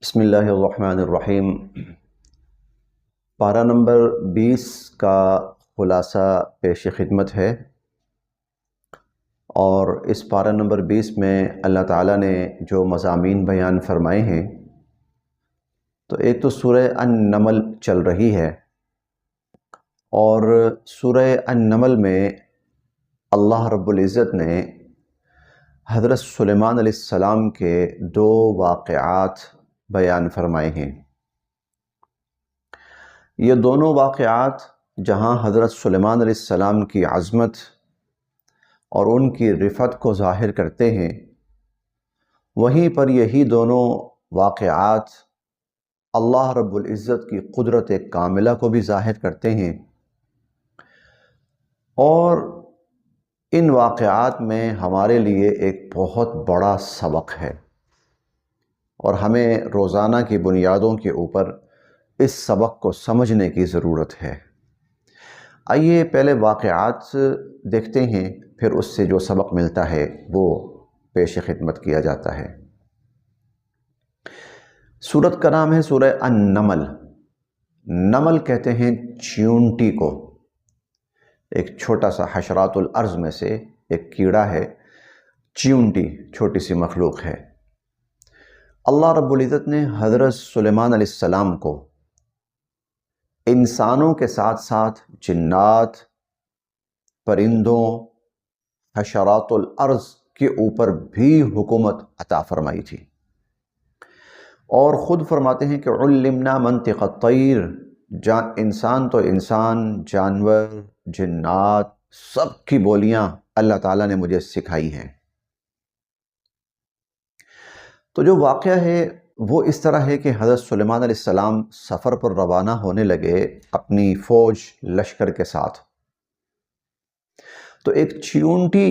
بسم اللہ الرحمن الرحیم۔ پارہ نمبر 20 کا خلاصہ پیش خدمت ہے، اور اس پارہ نمبر 20 میں اللہ تعالیٰ نے جو مضامین بیان فرمائے ہیں، تو ایک تو سورہ النمل چل رہی ہے، اور سورہ النمل میں اللہ رب العزت نے حضرت سلیمان علیہ السلام کے دو واقعات بیان فرمائے ہیں۔ یہ دونوں واقعات جہاں حضرت سلیمان علیہ السلام کی عظمت اور ان کی رفعت کو ظاہر کرتے ہیں، وہیں پر یہی دونوں واقعات اللہ رب العزت کی قدرت کاملہ کو بھی ظاہر کرتے ہیں، اور ان واقعات میں ہمارے لیے ایک بہت بڑا سبق ہے، اور ہمیں روزانہ کی بنیادوں کے اوپر اس سبق کو سمجھنے کی ضرورت ہے۔ آئیے پہلے واقعات دیکھتے ہیں، پھر اس سے جو سبق ملتا ہے وہ پیش خدمت کیا جاتا ہے۔ سورت کا نام ہے سورہ النمل۔ نمل کہتے ہیں چیونٹی کو، ایک چھوٹا سا حشرات الارض میں سے ایک کیڑا ہے، چیونٹی چھوٹی سی مخلوق ہے۔ اللہ رب العزت نے حضرت سلیمان علیہ السلام کو انسانوں کے ساتھ ساتھ جنات، پرندوں، حشرات الارض کے اوپر بھی حکومت عطا فرمائی تھی، اور خود فرماتے ہیں کہ علمنا منطق الطیر، انسان تو انسان، جانور، جنات، سب کی بولیاں اللہ تعالیٰ نے مجھے سکھائی ہیں۔ تو جو واقعہ ہے وہ اس طرح ہے کہ حضرت سلیمان علیہ السلام سفر پر روانہ ہونے لگے اپنی فوج لشکر کے ساتھ، تو ایک چیونٹی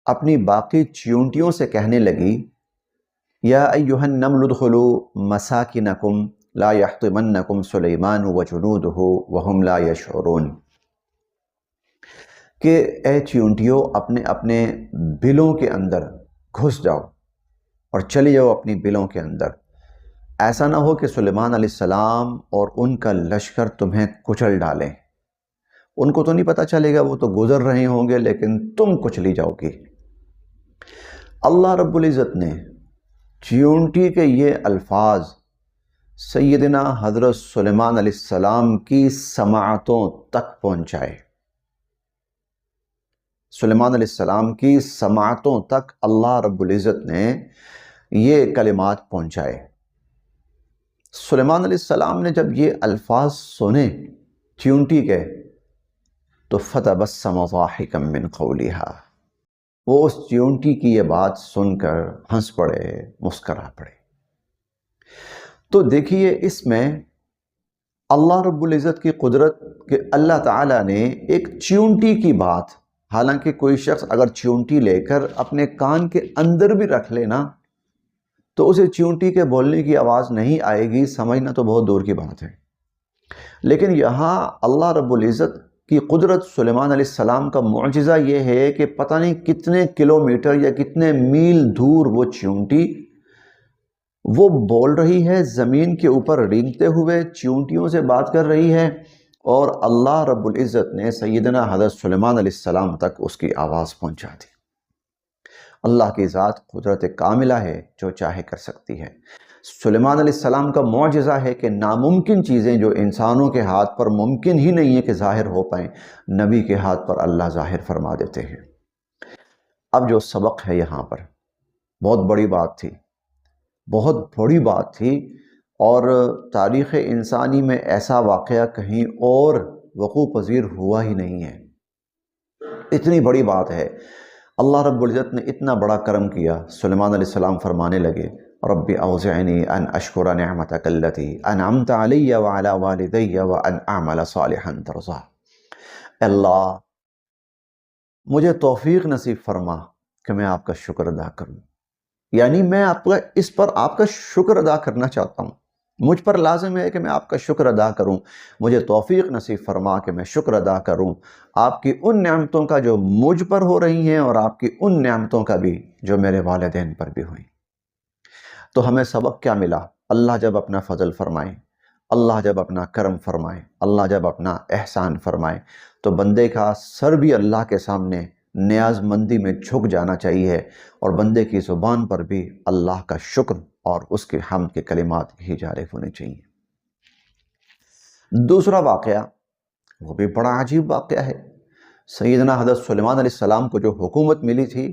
اپنی باقی چیونٹیوں سے کہنے لگی، یا ایھا النمل ادخلوا مساکنکم لا یحطمنکم سلیمان وجنودہ وہم لا یشعرون، کہ اے چیونٹیوں اپنے اپنے بلوں کے اندر گھس جاؤ اور چلے جاؤ اپنی بلوں کے اندر، ایسا نہ ہو کہ سلیمان علیہ السلام اور ان کا لشکر تمہیں کچل ڈالیں۔ ان کو تو نہیں پتہ چلے گا، وہ تو گزر رہے ہوں گے، لیکن تم کچلی جاؤ گی۔ اللہ رب العزت نے چیونٹی کے یہ الفاظ سیدنا حضرت سلیمان علیہ السلام کی سماعتوں تک پہنچائے۔ سلیمان علیہ السلام کی سماعتوں تک اللہ رب العزت نے یہ کلمات پہنچائے۔ سلیمان علیہ السلام نے جب یہ الفاظ سنے چیونٹی کے، تو فتبسم ضاحکا من قولہا، وہ اس چیونٹی کی یہ بات سن کر ہنس پڑے، مسکرا پڑے۔ تو دیکھیے اس میں اللہ رب العزت کی قدرت کہ اللہ تعالیٰ نے ایک چیونٹی کی بات، حالانکہ کوئی شخص اگر چیونٹی لے کر اپنے کان کے اندر بھی رکھ لینا تو اسے چیونٹی کے بولنے کی آواز نہیں آئے گی، سمجھنا تو بہت دور کی بات ہے، لیکن یہاں اللہ رب العزت کی قدرت، سلیمان علیہ السلام کا معجزہ یہ ہے کہ پتہ نہیں کتنے کلومیٹر یا کتنے میل دور وہ چیونٹی وہ بول رہی ہے، زمین کے اوپر رینگتے ہوئے چیونٹیوں سے بات کر رہی ہے، اور اللہ رب العزت نے سیدنا حضرت سلیمان علیہ السلام تک اس کی آواز پہنچا دی۔ اللہ کی ذات قدرت کاملہ ہے، جو چاہے کر سکتی ہے۔ سلیمان علیہ السلام کا معجزہ ہے کہ ناممکن چیزیں جو انسانوں کے ہاتھ پر ممکن ہی نہیں ہے کہ ظاہر ہو پائیں، نبی کے ہاتھ پر اللہ ظاہر فرما دیتے ہیں۔ اب جو سبق ہے یہاں پر بہت بڑی بات تھی، بہت بڑی بات تھی، اور تاریخ انسانی میں ایسا واقعہ کہیں اور وقوع پذیر ہوا ہی نہیں ہے، اتنی بڑی بات ہے۔ اللہ رب العزت نے اتنا بڑا کرم کیا، سلیمان علیہ السلام فرمانے لگے، رب اوزعنی ان اشکر نعمتک التی انعمت علی وعلی والدی وان اعمل صالحا ترضاه۔ اللہ مجھے توفیق نصیب فرما کہ میں آپ کا شکر ادا کروں، یعنی میں اس پر آپ کا شکر ادا کرنا چاہتا ہوں، مجھ پر لازم ہے کہ میں آپ کا شکر ادا کروں، مجھے توفیق نصیب فرما کہ میں شکر ادا کروں آپ کی ان نعمتوں کا جو مجھ پر ہو رہی ہیں، اور آپ کی ان نعمتوں کا بھی جو میرے والدین پر بھی ہوئیں۔ تو ہمیں سبق کیا ملا؟ اللہ جب اپنا فضل فرمائے، اللہ جب اپنا کرم فرمائے، اللہ جب اپنا احسان فرمائے، تو بندے کا سر بھی اللہ کے سامنے نیاز مندی میں جھک جانا چاہیے، اور بندے کی زبان پر بھی اللہ کا شکر اور اس کے حمد کے کلمات ہی جاری ہونے چاہیے۔ دوسرا واقعہ، وہ بھی بڑا عجیب واقعہ ہے۔ سیدنا حضرت سلیمان علیہ السلام کو جو حکومت ملی تھی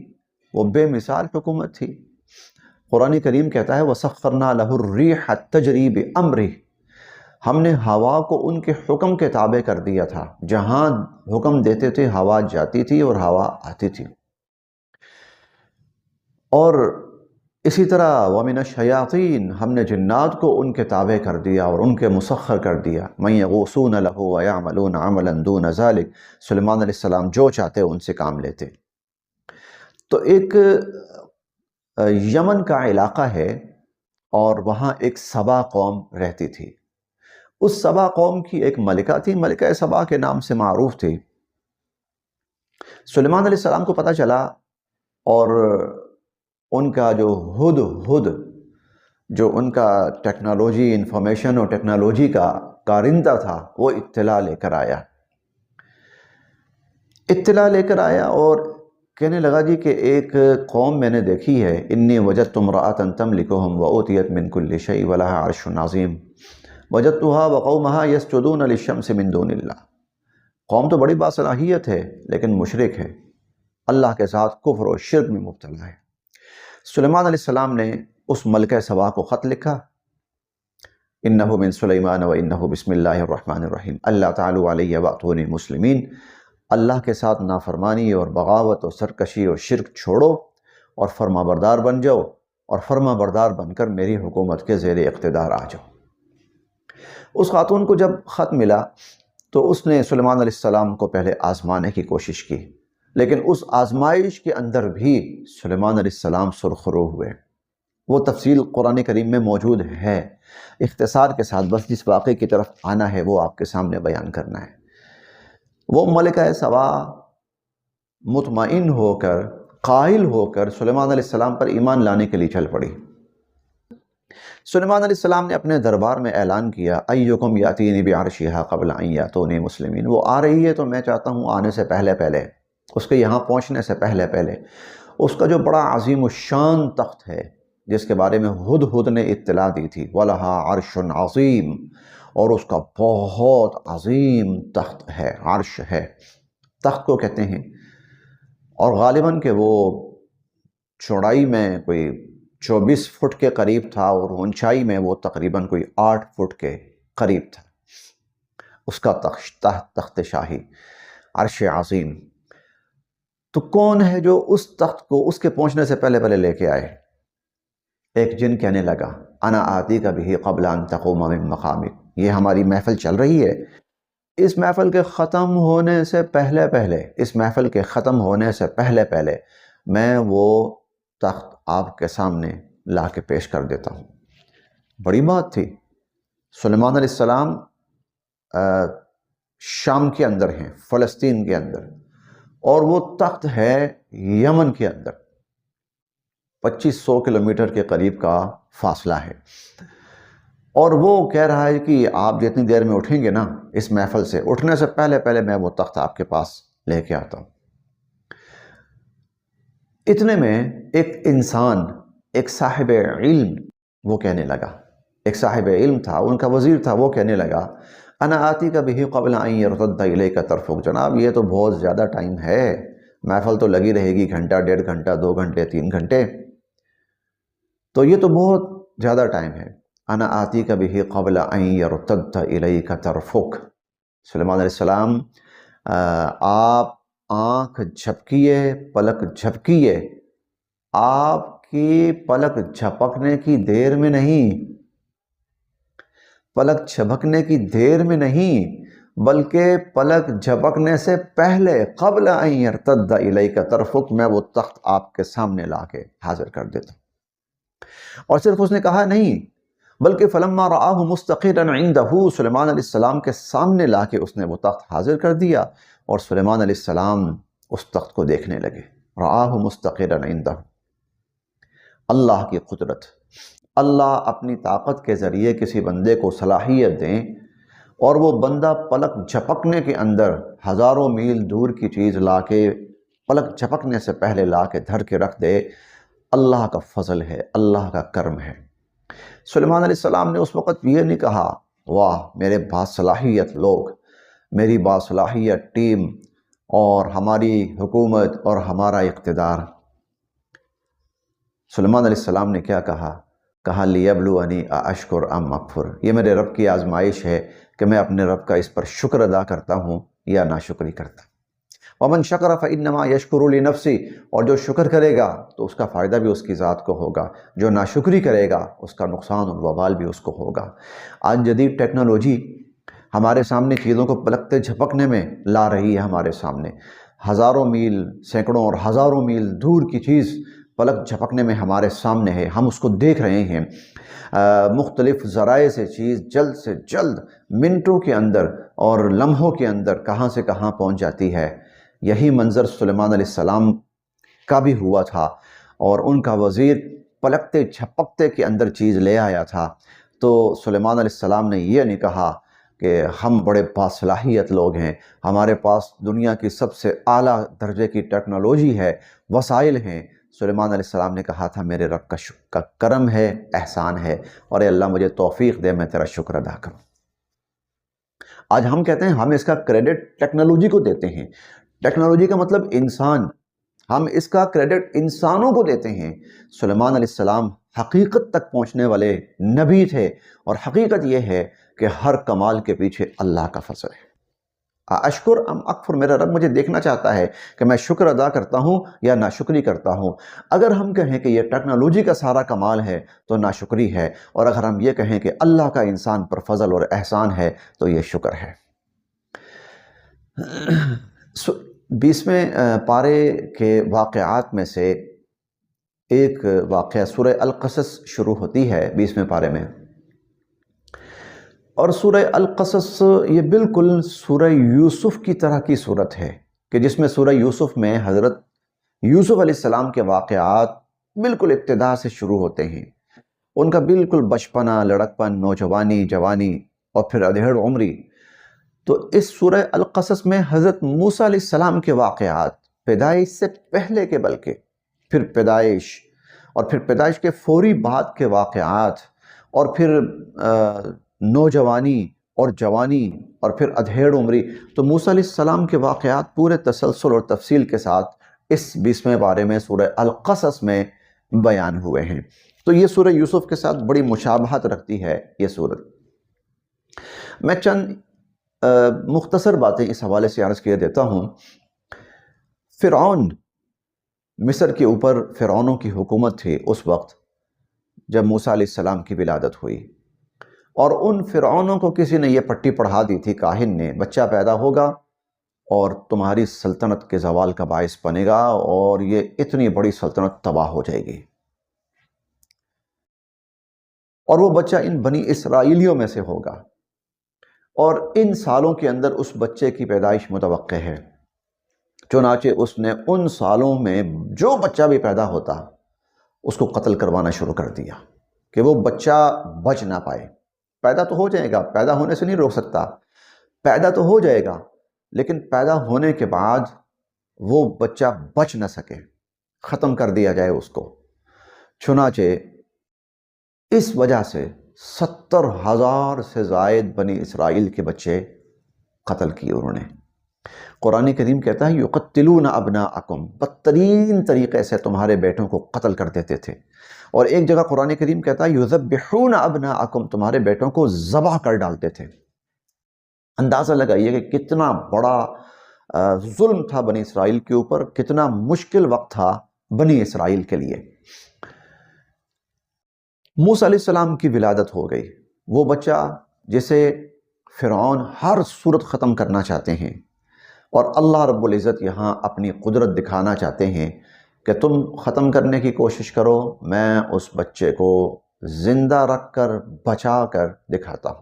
وہ بے مثال حکومت تھی۔ قرآن کریم کہتا ہے وَسَخَّرْنَا لَهُ الرِّيحَ تَجْرِي بِأَمْرِهِ، ہم نے ہوا کو ان کے حکم کے تابع کر دیا تھا، جہاں حکم دیتے تھے ہوا جاتی تھی اور ہوا آتی تھی۔ اور اسی طرح وَمِنَ الشَّيَاطِينِ، ہم نے جنات کو ان کے تابع کر دیا اور ان کے مسخر کر دیا۔ مَن يَغُوصُونَ لَهُ وَيَعْمَلُونَ عَمَلًا دُونَ ذَلِكَ، سلیمان علیہ السلام جو چاہتے ان سے کام لیتے۔ تو ایک یمن کا علاقہ ہے اور وہاں ایک سبا قوم رہتی تھی۔ اس سبا قوم کی ایک ملکہ تھی، ملکہ سبا کے نام سے معروف تھی۔ سلیمان علیہ السلام کو پتہ چلا، اور ان کا جو ہدہد، جو ان کا ٹیکنالوجی، انفارمیشن اور ٹیکنالوجی کا کارندہ تھا، وہ اطلاع لے کر آیا اور کہنے لگا جی کہ ایک قوم میں نے دیکھی ہے، انی وجدت امرأة تملکہم وأوتیت من کل شیء ولہا عرش عظیم وجدتها وقومها یسجدون للشمس من دون اللہ۔ قوم تو بڑی باصلاحیت ہے لیکن مشرک ہے، اللہ کے ساتھ کفر و شرک میں مبتلا ہے۔ سلیمان علیہ السلام نے اس ملکہ سبا کو خط لکھا، انہ من سلیمان و انہ بسم اللہ الرحمن الرحیم اللہ تعالی علیہ واتونی مسلمین، اللہ کے ساتھ نافرمانی اور بغاوت اور سرکشی اور شرک چھوڑو اور فرما بردار بن جاؤ، اور فرما بردار بن کر میری حکومت کے زیر اقتدار آ جاؤ۔ اس خاتون کو جب خط ملا تو اس نے سلیمان علیہ السلام کو پہلے آزمانے کی کوشش کی، لیکن اس آزمائش کے اندر بھی سلیمان علیہ السلام سرخرو ہوئے۔ وہ تفصیل قرآن کریم میں موجود ہے، اختصار کے ساتھ بس جس واقعے کی طرف آنا ہے وہ آپ کے سامنے بیان کرنا ہے۔ وہ ملکہ سبا مطمئن ہو کر، قائل ہو کر سلیمان علیہ السلام پر ایمان لانے کے لیے چل پڑی۔ سلیمان علیہ السلام نے اپنے دربار میں اعلان کیا ایکم یاتینی بعرشہا قبل ان یاتونی مسلمین، وہ آ رہی ہے تو میں چاہتا ہوں آنے سے پہلے پہلے، اس کے یہاں پہنچنے سے پہلے پہلے اس کا جو بڑا عظیم الشان تخت ہے جس کے بارے میں ہدہد نے اطلاع دی تھی، وَلَهَا عَرْشٌ عَظِيمٌ، اور اس کا بہت عظیم تخت ہے، عرش ہے، تخت کو کہتے ہیں، اور غالباً کہ وہ چوڑائی میں کوئی 24 فٹ کے قریب تھا اور اونچائی میں وہ تقریباً کوئی 8 فٹ کے قریب تھا، اس کا تخت شاہی، عرش عظیم۔ تو کون ہے جو اس تخت کو اس کے پہنچنے سے پہلے پہلے لے کے آئے؟ ایک جن کہنے لگا انا آتیک بہ قبل ان تقوم من مقامک، یہ ہماری محفل چل رہی ہے، اس محفل کے ختم ہونے سے پہلے پہلے، اس محفل کے ختم ہونے سے پہلے پہلے میں وہ تخت آپ کے سامنے لا کے پیش کر دیتا ہوں۔ بڑی بات تھی۔ سلیمان علیہ السلام شام کے اندر ہیں، فلسطین کے اندر، اور وہ تخت ہے یمن کے اندر، 2500 کلومیٹر کے قریب کا فاصلہ ہے، اور وہ کہہ رہا ہے کہ آپ جتنی دیر میں اٹھیں گے نا اس محفل سے، اٹھنے سے پہلے پہلے میں وہ تخت آپ کے پاس لے کے آتا ہوں۔ اتنے میں ایک انسان، ایک صاحب علم، وہ کہنے لگا، ایک صاحب علم تھا، ان کا وزیر تھا، وہ کہنے لگا انا آتیک بہ قبل ان یرتد الیک طرفک، جناب یہ تو بہت زیادہ ٹائم ہے، محفل تو لگی رہے گی گھنٹہ، 1.5 گھنٹہ، 2 گھنٹے، 3 گھنٹے، تو یہ تو بہت زیادہ ٹائم ہے۔ انا آتیک بہ قبل ان یرتد الیک طرفک، سلیمان علیہ السلام آپ آنکھ جھپکیے، پلک جھپکیے، آپ کی پلک جھپکنے کی دیر میں نہیں، پلک جھپکنے کی دیر میں نہیں، بلکہ پلک جھپکنے سے پہلے، قبل ان یرتد الیک طرفک، میں وہ تخت آپ کے سامنے لا کے حاضر کر دیتا ہوں۔ اور صرف اس نے کہا نہیں، بلکہ فلما رآہ مستقرا عندہ، سلیمان علیہ السلام کے سامنے لا کے اس نے وہ تخت حاضر کر دیا، اور سلیمان علیہ السلام اس تخت کو دیکھنے لگے۔ رآہ مستقرا عندہ، اللہ کی قدرت، اللہ اپنی طاقت کے ذریعے کسی بندے کو صلاحیت دیں اور وہ بندہ پلک جھپکنے کے اندر ہزاروں میل دور کی چیز لا کے پلک جھپکنے سے پہلے لا کے دھر کے رکھ دے، اللہ کا فضل ہے، اللہ کا کرم ہے۔ سلیمان علیہ السلام نے اس وقت یہ نہیں کہا واہ میرے باصلاحیت لوگ، میری باصلاحیت ٹیم اور ہماری حکومت اور ہمارا اقتدار۔ سلیمان علیہ السلام نے کیا کہا لیبلونی ااشکر ام اکفر، یہ میرے رب کی آزمائش ہے کہ میں اپنے رب کا اس پر شکر ادا کرتا ہوں یا ناشکری کرتا۔ ومن شکر فانما یشکر لنفسی، اور جو شکر کرے گا تو اس کا فائدہ بھی اس کی ذات کو ہوگا، جو ناشکری کرے گا اس کا نقصان اور وبال بھی اس کو ہوگا۔ آج جدید ٹیکنالوجی ہمارے سامنے چیزوں کو پلکتے جھپکنے میں لا رہی ہے، ہمارے سامنے ہزاروں میل، سینکڑوں اور ہزاروں میل دور کی چیز پلک جھپکنے میں ہمارے سامنے ہے، ہم اس کو دیکھ رہے ہیں۔ مختلف ذرائع سے چیز جلد سے جلد منٹوں کے اندر اور لمحوں کے اندر کہاں سے کہاں پہنچ جاتی ہے۔ یہی منظر سلیمان علیہ السلام کا بھی ہوا تھا، اور ان کا وزیر پلکتے جھپکتے کے اندر چیز لے آیا تھا۔ تو سلیمان علیہ السلام نے یہ نہیں کہا کہ ہم بڑے باصلاحیت لوگ ہیں، ہمارے پاس دنیا کی سب سے اعلیٰ درجے کی ٹیکنالوجی ہے، وسائل ہیں۔ سلیمان علیہ السلام نے کہا تھا میرے رب کا کرم ہے، احسان ہے، اور اے اللہ مجھے توفیق دے میں تیرا شکر ادا کروں۔ آج ہم کہتے ہیں ہم اس کا کریڈٹ ٹیکنالوجی کو دیتے ہیں، ٹیکنالوجی کا مطلب انسان، ہم اس کا کریڈٹ انسانوں کو دیتے ہیں۔ سلیمان علیہ السلام حقیقت تک پہنچنے والے نبی تھے، اور حقیقت یہ ہے کہ ہر کمال کے پیچھے اللہ کا فضل ہے۔ اشکر ام اکفر، میرا رب مجھے دیکھنا چاہتا ہے کہ میں شکر ادا کرتا ہوں یا ناشکری کرتا ہوں۔ اگر ہم کہیں کہ یہ ٹیکنالوجی کا سارا کمال ہے تو ناشکری ہے، اور اگر ہم یہ کہیں کہ اللہ کا انسان پر فضل اور احسان ہے تو یہ شکر ہے۔ 20ویں پارے کے واقعات میں سے ایک واقعہ سورہ القصص شروع ہوتی ہے 20ویں پارے میں، اور سورہ القصص یہ بالکل سورہ یوسف کی طرح کی صورت ہے، کہ جس میں سورہ یوسف میں حضرت یوسف علیہ السلام کے واقعات بالکل ابتدا سے شروع ہوتے ہیں، ان کا بالکل بچپنا، لڑکپن، نوجوانی، جوانی اور پھر ادھیڑ عمری۔ تو اس سورہ القصص میں حضرت موسیٰ علیہ السلام کے واقعات پیدائش سے پہلے کے، بلکہ پھر پیدائش، اور پھر پیدائش کے فوری بعد کے واقعات، اور پھر نوجوانی اور جوانی، اور پھر ادھیڑ عمری۔ تو موسیٰ علیہ السلام کے واقعات پورے تسلسل اور تفصیل کے ساتھ اس 20ویں پارے میں سورہ القصص میں بیان ہوئے ہیں۔ تو یہ سورہ یوسف کے ساتھ بڑی مشابہت رکھتی ہے یہ سورت۔ میں چند مختصر باتیں اس حوالے سے عرض کیے دیتا ہوں۔ فرعون، مصر کے اوپر فرعونوں کی حکومت تھی اس وقت جب موسیٰ علیہ السلام کی ولادت ہوئی، اور ان فرعونوں کو کسی نے یہ پٹی پڑھا دی تھی، کاہن نے، بچہ پیدا ہوگا اور تمہاری سلطنت کے زوال کا باعث بنے گا، اور یہ اتنی بڑی سلطنت تباہ ہو جائے گی، اور وہ بچہ ان بنی اسرائیلیوں میں سے ہوگا، اور ان سالوں کے اندر اس بچے کی پیدائش متوقع ہے۔ چنانچہ اس نے ان سالوں میں جو بچہ بھی پیدا ہوتا اس کو قتل کروانا شروع کر دیا، کہ وہ بچہ بچ نہ پائے۔ پیدا تو ہو جائے گا، پیدا ہونے سے نہیں روک سکتا، پیدا تو ہو جائے گا، لیکن پیدا ہونے کے بعد وہ بچہ بچ نہ سکے، ختم کر دیا جائے اس کو۔ چنانچہ اس وجہ سے 70,000 سے زائد بنی اسرائیل کے بچے قتل کیے انہوں نے۔ قرآن کریم کہتا ہے یقتلون ابناءکم، بدترین طریقے سے تمہارے بیٹوں کو قتل کر دیتے تھے، اور ایک جگہ قرآن کریم کہتا ہے یذبحون ابناءکم، تمہارے بیٹوں کو ذبح کر ڈالتے تھے۔ اندازہ لگائیے کہ کتنا بڑا ظلم تھا بنی اسرائیل کے اوپر، کتنا مشکل وقت تھا بنی اسرائیل کے لیے۔ موسیٰ علیہ السلام کی ولادت ہو گئی، وہ بچہ جسے فرعون ہر صورت ختم کرنا چاہتے ہیں، اور اللہ رب العزت یہاں اپنی قدرت دکھانا چاہتے ہیں کہ تم ختم کرنے کی کوشش کرو، میں اس بچے کو زندہ رکھ کر بچا کر دکھاتا ہوں۔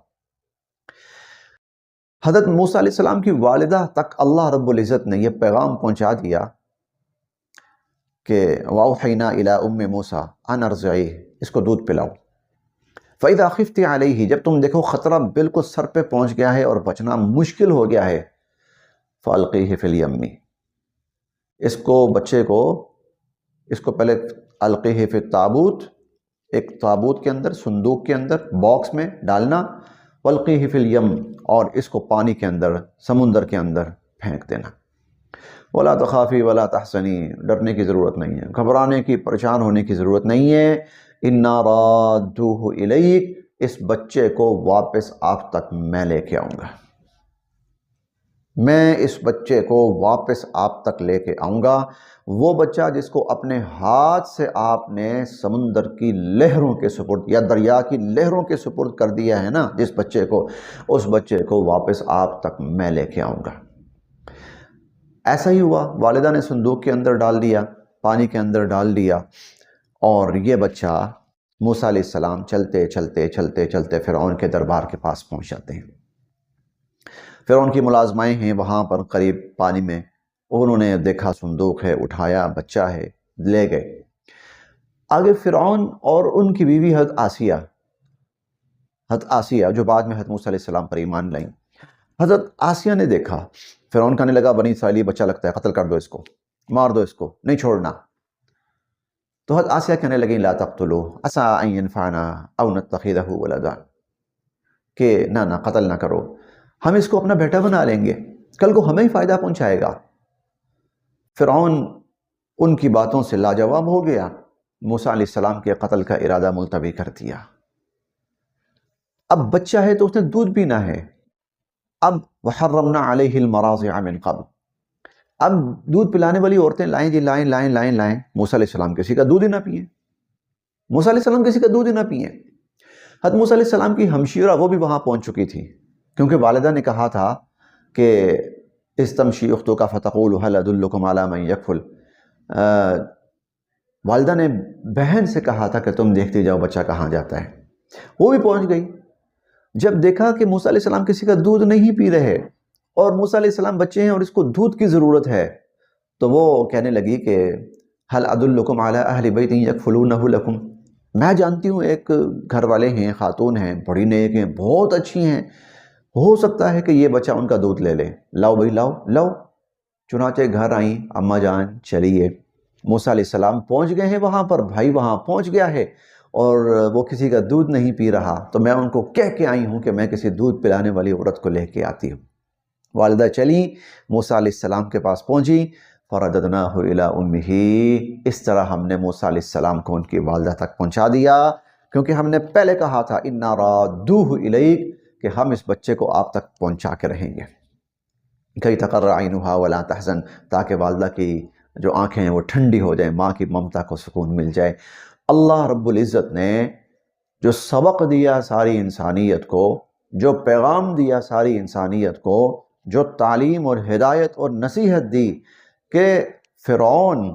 حضرت موسیٰ علیہ السلام کی والدہ تک اللہ رب العزت نے یہ پیغام پہنچا دیا کہ وَأَوْحَيْنَا إِلَىٰ أُمِّ مُوسَىٰ أَنْ أَرْضِعِيهِ، اس کو دودھ پلاؤ۔ فَإِذَا خِفْتِ عَلَيْهِ، جب تم دیکھو خطرہ بالکل سر پہ پہنچ گیا ہے اور بچنا مشکل ہو گیا ہے، فَأَلْقِيهِ فِي الْيَمِّ، بچے کو اس کو پہلے القیہ فی التابوت، ایک تابوت کے اندر، صندوق کے اندر، باکس میں ڈالنا، والقیہ فی الیم، اور اس کو پانی کے اندر، سمندر کے اندر پھینک دینا۔ ولا تخافی ولا تحزنی، ڈرنے کی ضرورت نہیں ہے، گھبرانے کی، پریشان ہونے کی ضرورت نہیں ہے۔ انا رادوہ الیک، اس بچے کو واپس آپ تک میں لے کے آؤں گا، میں اس بچے کو واپس آپ تک لے کے آؤں گا۔ وہ بچہ جس کو اپنے ہاتھ سے آپ نے سمندر کی لہروں کے سپرد یا دریا کی لہروں کے سپرد کر دیا ہے نا، جس بچے کو، اس بچے کو واپس آپ تک میں لے کے آؤں گا۔ ایسا ہی ہوا، والدہ نے صندوق کے اندر ڈال دیا، پانی کے اندر ڈال دیا، اور یہ بچہ موسیٰ علیہ السلام چلتے چلتے چلتے چلتے فرعون کے دربار کے پاس پہنچ جاتے ہیں۔ فرعون کی ملازمائیں ہیں وہاں پر قریب پانی میں، انہوں نے دیکھا صندوق ہے، اٹھایا، بچہ ہے، لے گئے۔ آگے فرعون اور ان کی بیوی حضرت آسیہ جو بعد میں حضرت موسیٰ علیہ السلام پر ایمان لائیں، حضرت آسیہ نے دیکھا، فرعون کہنے لگا بنی اسرائیلی بچہ لگتا ہے، قتل کر دو اس کو، مار دو اس کو، نہیں چھوڑنا۔ تو حضرت آسیہ کہنے لگیں لا تقتلوہ عسیٰ ان ینفعنا او نتخذہ ولدا، کہ نہ قتل نہ کرو، ہم اس کو اپنا بیٹا بنا لیں گے، کل کو ہمیں ہی فائدہ پہنچائے گا۔ فرعون ان کی باتوں سے لاجواب ہو گیا، موسیٰ علیہ السلام کے قتل کا ارادہ ملتوی کر دیا۔ اب بچہ ہے تو اس نے دودھ پینا ہے، اب وحرمنا علیہ المراضع من قبل، اب دودھ پلانے والی عورتیں لائیں جی، لائیں لائیں لائیں لائیں، موسیٰ علیہ السلام کسی کا دودھ ہی نہ پئیں، موسیٰ علیہ السلام کسی کا دودھ ہی نہ پئیں۔ حضرت موسیٰ علیہ السلام کی ہمشیرہ وہ بھی وہاں پہنچ چکی تھی، کیونکہ والدہ نے کہا تھا کہ استمشی اختک فتقول هل ادلکم علی من یکفل، والدہ نے بہن سے کہا تھا کہ تم دیکھتی جاؤ بچہ کہاں جاتا ہے، وہ بھی پہنچ گئی۔ جب دیکھا کہ موسیٰ علیہ السلام کسی کا دودھ نہیں پی رہے اور موسیٰ علیہ السلام بچے ہیں اور اس کو دودھ کی ضرورت ہے، تو وہ کہنے لگی کہ هل ادلکم علی اہل بیت یکفلونہ لکم، میں جانتی ہوں ایک گھر والے ہیں، خاتون ہیں، بڑی نیک ہیں، بہت اچھی ہیں، ہو سکتا ہے کہ یہ بچہ ان کا دودھ لے لے، لاؤ بھائی لاؤ لاؤ۔ چنانچہ گھر آئیں، اماں جان چلیے، موسیٰ علیہ السلام پہنچ گئے ہیں وہاں پر، بھائی وہاں پہنچ گیا ہے اور وہ کسی کا دودھ نہیں پی رہا، تو میں ان کو کہہ کے آئی ہوں کہ میں کسی دودھ پلانے والی عورت کو لے کے آتی ہوں۔ والدہ چلی، موسیٰ علیہ السلام کے پاس پہنچی، فرددناہ الی امہ، اس طرح ہم نے موسیٰ علیہ السلام کو ان کی والدہ تک پہنچا دیا، کیونکہ ہم نے پہلے کہا تھا انا رادوہ الیک، کہ ہم اس بچے کو آپ تک پہنچا کے رہیں گے، کئی تقر عینھا ولا تحزن، تاکہ والدہ کی جو آنکھیں ہیں وہ ٹھنڈی ہو جائیں، ماں کی ممتا کو سکون مل جائے۔ اللہ رب العزت نے جو سبق دیا ساری انسانیت کو، جو پیغام دیا ساری انسانیت کو، جو تعلیم اور ہدایت اور نصیحت دی کہ فرعون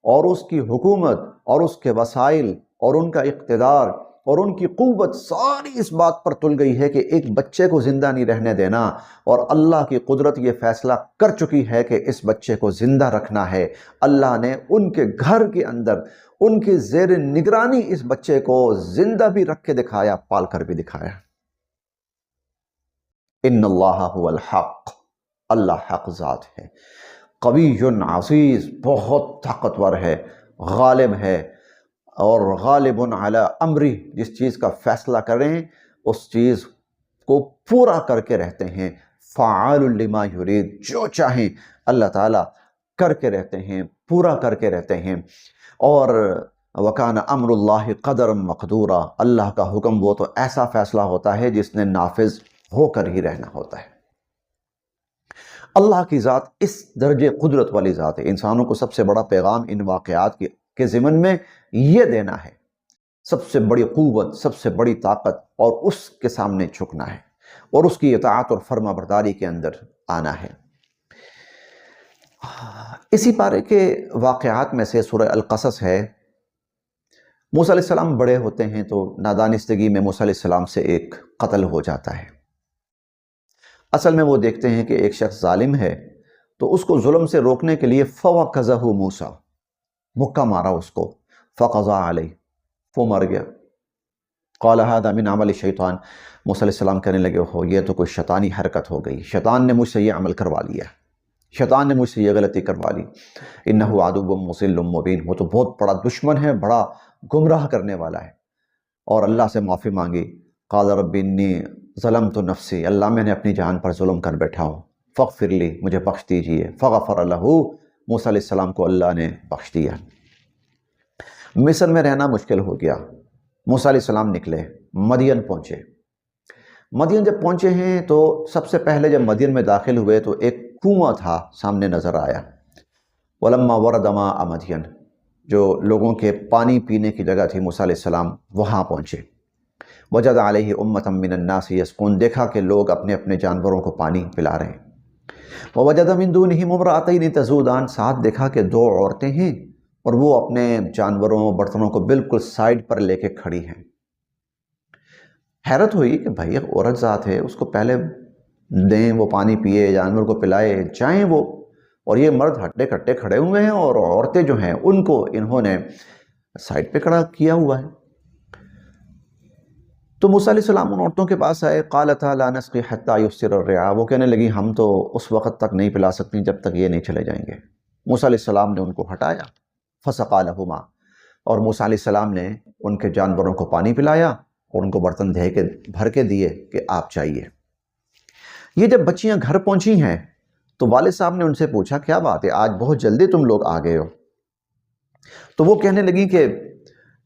اور اس کی حکومت اور اس کے وسائل اور ان کا اقتدار اور ان کی قوت ساری اس بات پر تل گئی ہے کہ ایک بچے کو زندہ نہیں رہنے دینا، اور اللہ کی قدرت یہ فیصلہ کر چکی ہے کہ اس بچے کو زندہ رکھنا ہے۔ اللہ نے ان کے گھر کے اندر ان کی زیر نگرانی اس بچے کو زندہ بھی رکھ کے دکھایا، پال کر بھی دکھایا۔ ان اللہ هو الحق، اللہ حق ذات ہے، قوی عزیز، بہت طاقتور ہے، غالب ہے، اور غالب علی امری، جس چیز کا فیصلہ کریں اس چیز کو پورا کر کے رہتے ہیں، فعال لما یرید، جو چاہیں اللہ تعالیٰ کر کے رہتے ہیں، پورا کر کے رہتے ہیں۔ اور وکان امر اللہ قدرا مقدورا، اللہ کا حکم وہ تو ایسا فیصلہ ہوتا ہے جس نے نافذ ہو کر ہی رہنا ہوتا ہے۔ اللہ کی ذات اس درجے قدرت والی ذات ہے۔ انسانوں کو سب سے بڑا پیغام ان واقعات کے ضمن میں یہ دینا ہے، سب سے بڑی قوت، سب سے بڑی طاقت، اور اس کے سامنے جھکنا ہے اور اس کی اطاعت اور فرما برداری کے اندر آنا ہے۔ اسی پارے کے واقعات میں سے سورہ القصص ہے۔ موسیٰ علیہ السلام بڑے ہوتے ہیں تو نادانستگی میں موسیٰ علیہ السلام سے ایک قتل ہو جاتا ہے۔ اصل میں وہ دیکھتے ہیں کہ ایک شخص ظالم ہے، تو اس کو ظلم سے روکنے کے لیے فَوَقَذَهُ موسیٰ، مکہ مارا اس کو، فَقَضَى عَلَيْهِ، وہ مر گیا۔ قال هذا من عمل الشیطان، موسیٰ علیہ السلام کہنے لگے ہو یہ تو کوئی شیطانی حرکت ہو گئی، شیطان نے مجھ سے یہ عمل کروا لیا، شیطان نے مجھ سے یہ غلطی کروا لی، انہ عدو مضل مبین، وہ تو بہت بڑا دشمن ہے، بڑا گمراہ کرنے والا ہے، اور اللہ سے معافی مانگی۔ قال رب انی ظلمت نفسی، اللہ میں نے اپنی جان پر ظلم کر بیٹھا ہوں، فاغفر لی، مجھے بخش دیجئے، فغفر لہ، موسیٰ علیہ السلام کو اللہ نے بخش دیا۔ مصر میں رہنا مشکل ہو گیا، موسیٰ علیہ السلام نکلے، مدین پہنچے۔ مدین جب پہنچے ہیں تو سب سے پہلے جب مدین میں داخل ہوئے تو ایک کنواں تھا سامنے نظر آیا، ولما ورد ماء مدین، جو لوگوں کے پانی پینے کی جگہ تھی، موسیٰ علیہ السلام وہاں پہنچے۔ وجد علیہ امۃ من الناس یسقون، دیکھا کہ لوگ اپنے اپنے جانوروں کو پانی پلا رہے ہیں۔ ووجد من دونہم امرأتین تذودان، ساتھ دیکھا کہ دو عورتیں ہیں اور وہ اپنے جانوروں برتنوں کو بالکل سائیڈ پر لے کے کھڑی ہیں۔ حیرت ہوئی کہ بھائی عورت ذات ہے، اس کو پہلے دیں، وہ پانی پیے، جانور کو پلائے، جائیں وہ، اور یہ مرد ہٹے کٹے کھڑے ہوئے ہیں اور عورتیں جو ہیں ان کو انہوں نے سائیڈ پہ کھڑا کیا ہوا ہے۔ تو موسیٰ علیہ السلام ان عورتوں کے پاس آئے، قالتا لا نسقی حتی یفصل الرعاء، وہ کہنے لگی ہم تو اس وقت تک نہیں پلا سکتی جب تک یہ نہیں چلے جائیں گے۔ موسیٰ علیہ السلام نے ان کو ہٹایا، فسقا لہما، اور موسیٰ علیہ السلام نے ان کے جانوروں کو پانی پلایا اور ان کو برتن بھر کے دیے کہ آپ چاہیے۔ یہ جب بچیاں گھر پہنچی ہیں تو والد صاحب نے ان سے پوچھا کیا بات ہے، آج بہت جلدی تم لوگ آ گئے ہو؟ تو وہ کہنے لگی کہ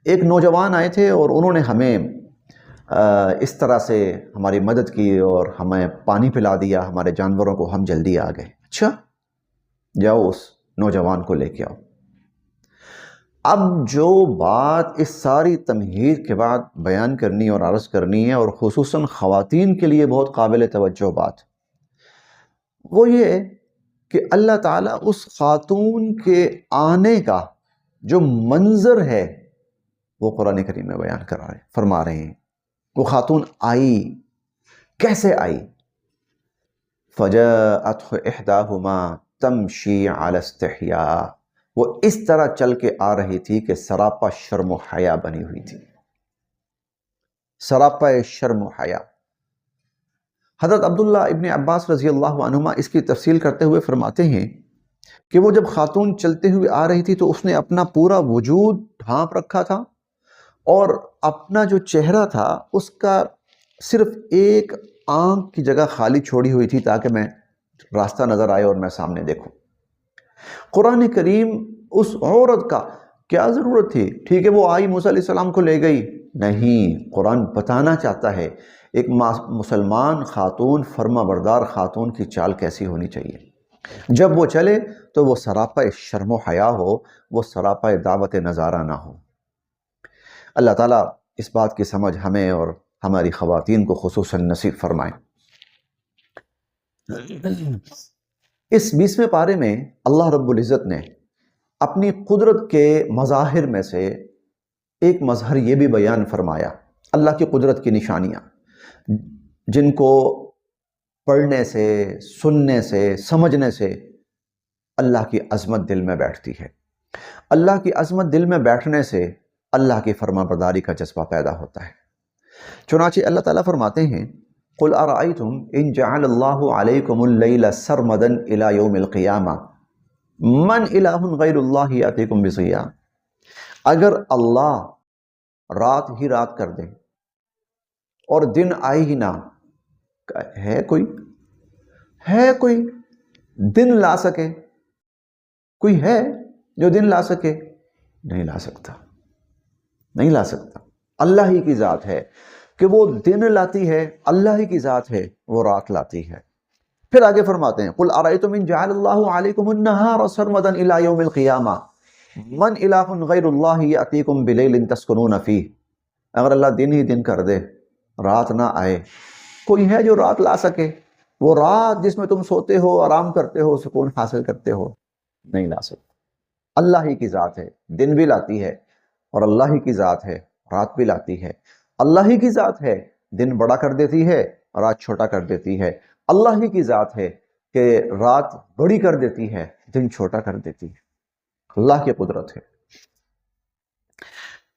ایک نوجوان آئے تھے اور انہوں نے ہمیں اس طرح سے ہماری مدد کی اور ہمیں پانی پلا دیا ہمارے جانوروں کو، ہم جلدی آ گئے۔ اچھا، جاؤ اس نوجوان کو لے کے آؤ۔ اب جو بات اس ساری تمہید کے بعد بیان کرنی اور عرض کرنی ہے، اور خصوصاً خواتین کے لیے بہت قابل توجہ بات، وہ یہ کہ اللہ تعالیٰ اس خاتون کے آنے کا جو منظر ہے وہ قرآن کریم میں بیان فرما رہے ہیں۔ وہ خاتون آئی، کیسے آئی؟ فجاءته احداہما تمشی علی استحیاء، وہ اس طرح چل کے آ رہی تھی کہ سراپا شرم و حیا بنی ہوئی تھی، سراپا شرم و حیا۔ حضرت عبداللہ ابن عباس رضی اللہ عنہما اس کی تفصیل کرتے ہوئے فرماتے ہیں کہ وہ جب خاتون چلتے ہوئے آ رہی تھی تو اس نے اپنا پورا وجود ڈھانپ رکھا تھا، اور اپنا جو چہرہ تھا اس کا صرف ایک آنکھ کی جگہ خالی چھوڑی ہوئی تھی تاکہ میں راستہ نظر آئے اور میں سامنے دیکھوں۔ قرآن کریم اس عورت کا کیا ضرورت تھی؟ ٹھیک ہے وہ آئی، موسیٰ علیہ السلام کو لے گئی، نہیں، قرآن بتانا چاہتا ہے ایک مسلمان خاتون، فرما بردار خاتون کی چال کیسی ہونی چاہیے۔ جب وہ چلے تو وہ سراپا شرم و حیا ہو، وہ سراپا دعوت نظارہ نہ ہو۔ اللہ تعالیٰ اس بات کی سمجھ ہمیں اور ہماری خواتین کو خصوصاً نصیب فرمائے۔ اس 20ویں پارے میں اللہ رب العزت نے اپنی قدرت کے مظاہر میں سے ایک مظہر یہ بھی بیان فرمایا، اللہ کی قدرت کی نشانیاں جن کو پڑھنے سے، سننے سے، سمجھنے سے اللہ کی عظمت دل میں بیٹھتی ہے۔ اللہ کی عظمت دل میں بیٹھنے سے اللہ کی فرما برداری کا جذبہ پیدا ہوتا ہے۔ چنانچہ اللہ تعالیٰ فرماتے ہیں قُلْ أَرَأَيْتُمْ إِنْ جَعَلَ اللَّهُ عَلَيْكُمُ اللَّيْلَ سَرْمَدًا إِلَى يَوْمِ الْقِيَامَةِ مَنْ إِلَٰهٌ غَيْرُ اللَّهِ يَأْتِيكُمْ بِضِيَاءٍ، اگر اللہ رات ہی رات کر دے اور دن آئے ہی نہ، ہے کوئی دن لا سکے؟ کوئی ہے جو دن لا سکے؟ نہیں لا سکتا، نہیں لا سکتا۔ اللہ ہی کی ذات ہے کہ وہ دن لاتی ہے، اللہ ہی کی ذات ہے وہ رات لاتی ہے۔ پھر آگے فرماتے ہیں قُلْ أَرَأَيْتُمْ إِنْ جَعَلَ اللَّهُ عَلَيْكُمُ النَّهَارَ سَرْمَدًا إِلَى يَوْمِ الْقِيَامَةِ مَنْ إِلَٰهٌ غَيْرُ اللَّهِ يَأْتِيكُمْ بِلَيْلٍ تَسْكُنُونَ فِيهِ، اگر اللہ دن ہی دن کر دے، رات نہ آئے، کوئی ہے جو رات لا سکے؟ وہ رات جس میں تم سوتے ہو، آرام کرتے ہو، سکون حاصل کرتے ہو، نہیں لا سکتے۔ اللہ ہی کی ذات ہے، دن بھی لاتی ہے، اور اللہ ہی کی ذات ہے رات بھی لاتی ہے۔ اللہ ہی کی ذات ہے دن بڑا کر دیتی ہے، رات چھوٹا کر دیتی ہے۔ اللہ ہی کی ذات ہے کہ رات بڑی کر دیتی ہے، دن چھوٹا کر دیتی ہے۔ اللہ کی قدرت ہے۔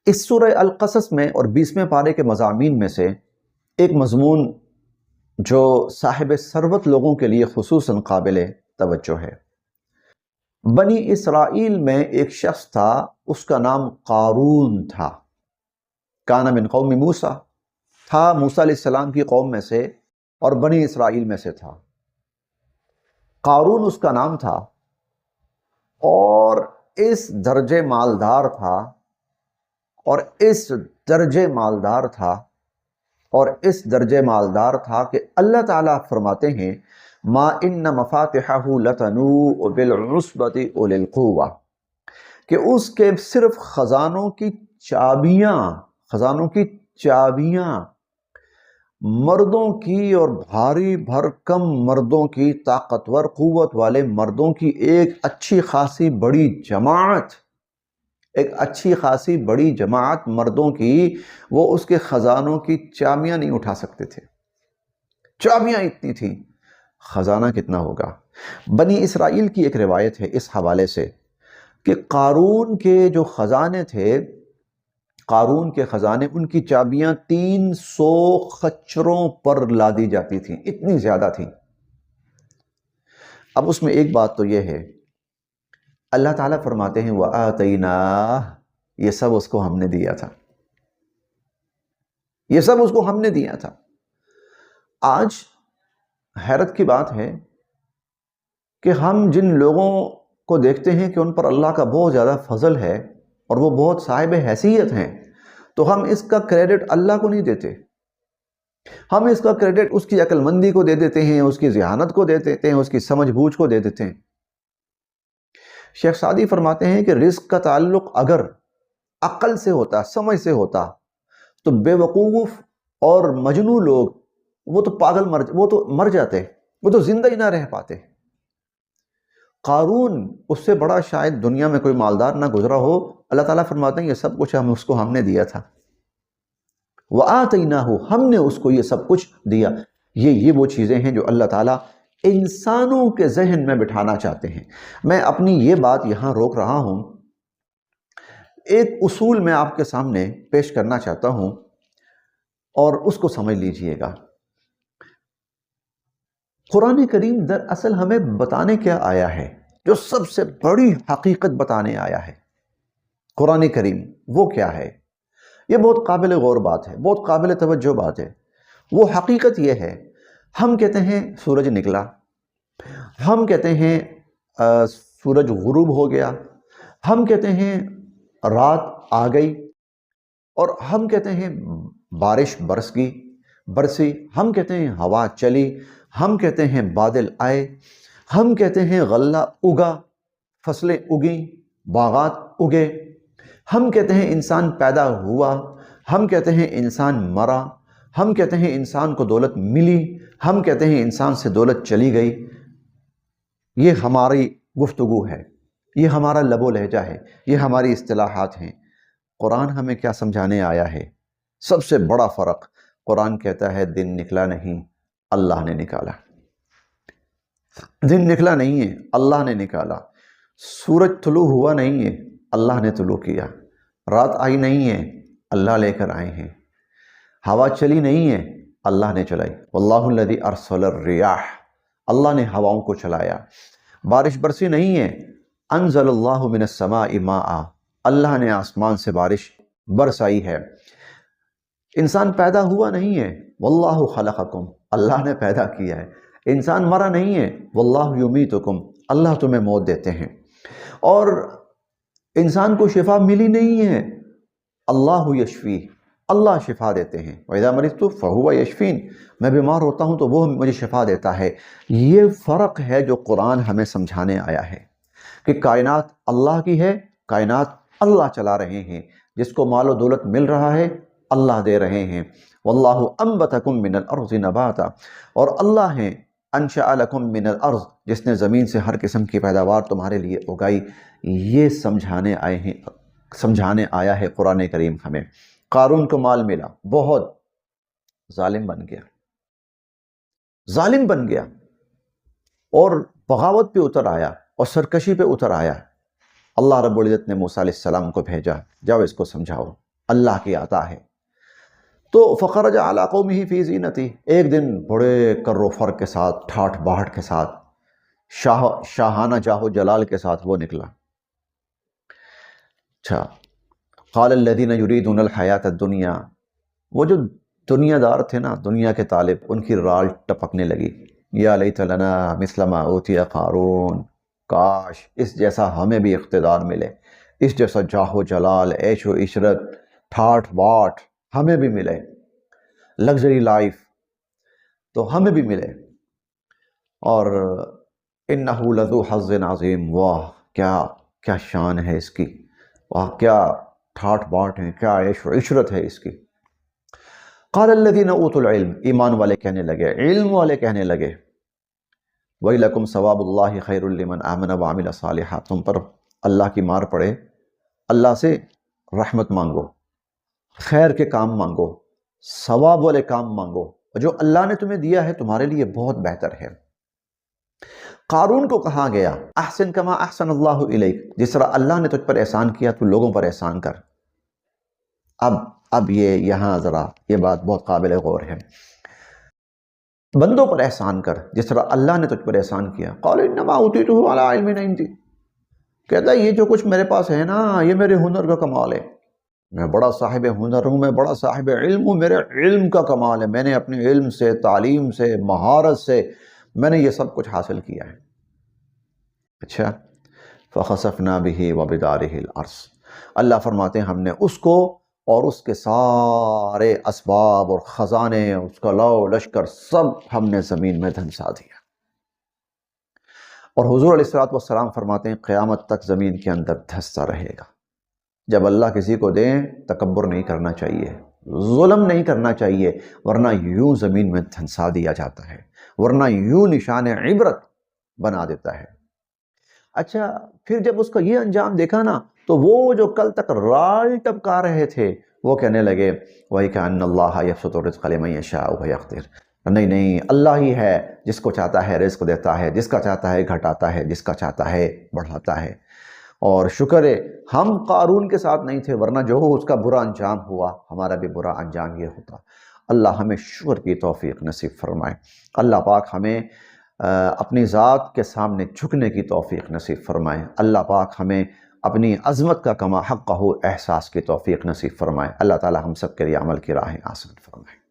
اس سورہ القصص میں اور 20ویں پارے کے مضامین میں سے ایک مضمون جو صاحب ثروت لوگوں کے لیے خصوصاً قابل توجہ ہے۔ بنی اسرائیل میں ایک شخص تھا، اس کا نام قارون تھا۔ کان من قوم موسیٰ، تھا موسیٰ علیہ السلام کی قوم میں سے اور بنی اسرائیل میں سے تھا۔ قارون اس کا نام تھا اور اس درجے مالدار تھا کہ اللہ تعالیٰ فرماتے ہیں ما ان مفاتحہ لتنوء بالعصبۃ اولي القوہ، کہ اس کے صرف خزانوں کی چابیاں مردوں کی اور بھاری بھرکم مردوں کی، طاقتور قوت والے مردوں کی ایک اچھی خاصی بڑی جماعت مردوں کی، وہ اس کے خزانوں کی چابیاں نہیں اٹھا سکتے تھے۔ چابیاں اتنی تھیں، خزانہ کتنا ہوگا۔ بنی اسرائیل کی ایک روایت ہے اس حوالے سے کہ قارون کے جو خزانے تھے، قارون کے خزانے، ان کی چابیاں 300 خچروں پر لادی جاتی تھیں، اتنی زیادہ تھیں۔ اب اس میں ایک بات تو یہ ہے، اللہ تعالیٰ فرماتے ہیں وَآتَيْنَاهُ، یہ سب اس کو ہم نے دیا تھا۔ آج حیرت کی بات ہے کہ ہم جن لوگوں کو دیکھتے ہیں کہ ان پر اللہ کا بہت زیادہ فضل ہے اور وہ بہت صاحب حیثیت ہیں، تو ہم اس کا کریڈٹ اللہ کو نہیں دیتے، ہم اس کا کریڈٹ اس کی عقل مندی کو دے دیتے ہیں، اس کی ذہانت کو دے دیتے ہیں، اس کی سمجھ بوجھ کو دے دیتے ہیں۔ شیخ سعدی فرماتے ہیں کہ رزق کا تعلق اگر عقل سے ہوتا، سمجھ سے ہوتا، تو بے وقوف اور مجنون لوگ وہ تو مر جاتے، وہ تو زندہ ہی نہ رہ پاتے۔ قارون اس سے بڑا شاید دنیا میں کوئی مالدار نہ گزرا ہو، اللہ تعالیٰ فرماتے ہیں یہ سب کچھ ہم نے دیا تھا۔ وَآتَيْنَاهُ، ہم نے اس کو یہ سب کچھ دیا۔ یہ وہ چیزیں ہیں جو اللہ تعالیٰ انسانوں کے ذہن میں بٹھانا چاہتے ہیں۔ میں اپنی یہ بات یہاں روک رہا ہوں، ایک اصول میں آپ کے سامنے پیش کرنا چاہتا ہوں اور اس کو سمجھ لیجئے گا۔ قرآن کریم دراصل ہمیں بتانے کیا آیا ہے؟ جو سب سے بڑی حقیقت بتانے آیا ہے قرآن کریم، وہ کیا ہے؟ یہ بہت قابل غور بات ہے، بہت قابل توجہ بات ہے۔ وہ حقیقت یہ ہے، ہم کہتے ہیں سورج نکلا، ہم کہتے ہیں سورج غروب ہو گیا، ہم کہتے ہیں رات آ گئی، اور ہم کہتے ہیں بارش برسی، ہم کہتے ہیں ہوا چلی، ہم کہتے ہیں بادل آئے، ہم کہتے ہیں غلہ اگا، فصلیں اگیں، باغات اگے، ہم کہتے ہیں انسان پیدا ہوا، ہم کہتے ہیں انسان مرا، ہم کہتے ہیں انسان کو دولت ملی، ہم کہتے ہیں انسان سے دولت چلی گئی۔ یہ ہماری گفتگو ہے، یہ ہمارا لب و لہجہ ہے، یہ ہماری اصطلاحات ہیں۔ قرآن ہمیں کیا سمجھانے آیا ہے؟ سب سے بڑا فرق، قرآن کہتا ہے دن نکلا نہیں، اللہ نے نکالا۔ دن نکلا نہیں ہے، اللہ نے نکالا۔ سورج طلوع ہوا نہیں ہے، اللہ نے طلوع کیا۔ رات آئی نہیں ہے، اللہ لے کر آئے ہیں۔ ہوا چلی نہیں ہے، اللہ نے چلائی۔ واللہ الذی ارسل الرياح، اللہ نے ہواؤں کو چلایا۔ بارش برسی نہیں ہے، انزل اللہ من السماء ماء، اللہ نے آسمان سے بارش برسائی ہے۔ انسان پیدا ہوا نہیں ہے، واللہ خلقکم، اللہ نے پیدا کیا ہے۔ انسان مرا نہیں ہے، واللہ یمیتکم، اللہ تمہیں موت دیتے ہیں۔ اور انسان کو شفا ملی نہیں ہے، اللہ یشفی، اللہ شفا دیتے ہیں۔ وَإِذَا مَرِضْتُ فَهُوَ يَشْفِينِ، میں بیمار ہوتا ہوں تو وہ مجھے شفا دیتا ہے۔ یہ فرق ہے جو قرآن ہمیں سمجھانے آیا ہے کہ کائنات اللہ کی ہے، کائنات اللہ چلا رہے ہیں، جس کو مال و دولت مل رہا ہے اللہ دے رہے ہیں۔ واللہ انبتکم من الارض نباتا، اور اللہ ہے انشأ لکم من الارض، جس نے زمین سے ہر قسم کی پیداوار تمہارے لیے اگائی۔ یہ سمجھانے آیا ہے قرآن کریم ہمیں۔ قارون کو مال ملا، بہت ظالم بن گیا اور بغاوت پہ اتر آیا اور سرکشی پہ اتر آیا۔ اللہ رب العزت نے موسیٰ علیہ السلام کو بھیجا، جاؤ اس کو سمجھاؤ۔ اللہ کی عطا ہے۔ تو فخرج علی قومہ فی زینتہ، ایک دن بڑے کر و فر کے ساتھ، ٹھاٹھ باٹھ کے ساتھ، شاہانہ جاہ و جلال کے ساتھ وہ نکلا۔ اچھا، قال الذین یریدون الحیاۃ الدنیا، وہ جو دنیا دار تھے نا، دنیا کے طالب، ان کی رال ٹپکنے لگی، یا لیت لنا مثل ما اوتی قارون، کاش اس جیسا ہمیں بھی اقتدار ملے، اس جیسا جاہ و جلال، عیش و عشرت، ٹھاٹھ باٹھ ہمیں بھی ملے، لگژری لائف تو ہمیں بھی ملے۔ اور انہ لذو حظ عظیم، واہ کیا شان ہے اس کی، واہ کیا ٹھاٹھ باٹھ ہے، کیا عیش و عشرت ہے اس کی۔ قال الذین اوتوا العلم، ایمان والے کہنے لگے، علم والے کہنے لگے، ویلکم ثواب اللہ خیر لمن آمن وعمل صالحا، تم پر اللہ کی مار پڑے، اللہ سے رحمت مانگو، خیر کے کام مانگو، ثواب والے کام مانگو، جو اللہ نے تمہیں دیا ہے تمہارے لیے بہت بہتر ہے۔ قارون کو کہا گیا احسن کما احسن اللہ الیک، جس طرح اللہ نے تجھ پر احسان کیا تو لوگوں پر احسان کر۔ اب یہاں ذرا یہ بات بہت قابل غور ہے، بندوں پر احسان کر جس طرح اللہ نے تجھ پر احسان کیا۔ قال انما اوتیتہ علی علم عندی، کہتا ہے یہ جو کچھ میرے پاس ہے نا، یہ میرے ہنر کا کمال ہے، میں بڑا صاحب ہنر ہوں، میں بڑا صاحب علم ہوں، میرے علم کا کمال ہے، میں نے اپنے علم سے، تعلیم سے، مہارت سے میں نے یہ سب کچھ حاصل کیا ہے۔ اچھا، فخسفنا بہ وبدارہ الارض، اللہ فرماتے ہیں ہم نے اس کو اور اس کے سارے اسباب اور خزانے، اس کا لو لشکر سب ہم نے زمین میں دھنسا دیا۔ اور حضور علیہ الصلوۃ والسلام فرماتے ہیں قیامت تک زمین کے اندر دھستا رہے گا۔ جب اللہ کسی کو دیں تکبر نہیں کرنا چاہیے، ظلم نہیں کرنا چاہیے، ورنہ یوں زمین میں دھنسا دیا جاتا ہے، ورنہ یوں نشان عبرت بنا دیتا ہے۔ اچھا، پھر جب اس کا یہ انجام دیکھا نا، تو وہ جو کل تک رال ٹپکا رہے تھے وہ کہنے لگے وَإِكَأَنَّ اللَّهَ يَبْسُطُ الرِّزْقَ لِمَن يَشَاءُ وَيَقْدِرُ، نہیں اللہ ہی ہے جس کو چاہتا ہے رزق دیتا ہے، جس کا چاہتا ہے گھٹاتا ہے، جس کا چاہتا ہے بڑھاتا ہے۔ اور شکر ہے ہم قارون کے ساتھ نہیں تھے، ورنہ جو اس کا برا انجام ہوا ہمارا بھی برا انجام یہ ہوتا۔ اللہ ہمیں شکر کی توفیق نصیب فرمائے، اللہ پاک ہمیں اپنی ذات کے سامنے جھکنے کی توفیق نصیب فرمائے، اللہ پاک ہمیں اپنی عظمت کا کما حقہ احساس کی توفیق نصیب فرمائے، اللہ تعالی ہم سب کے لیے عمل کی راہیں آسان فرمائے۔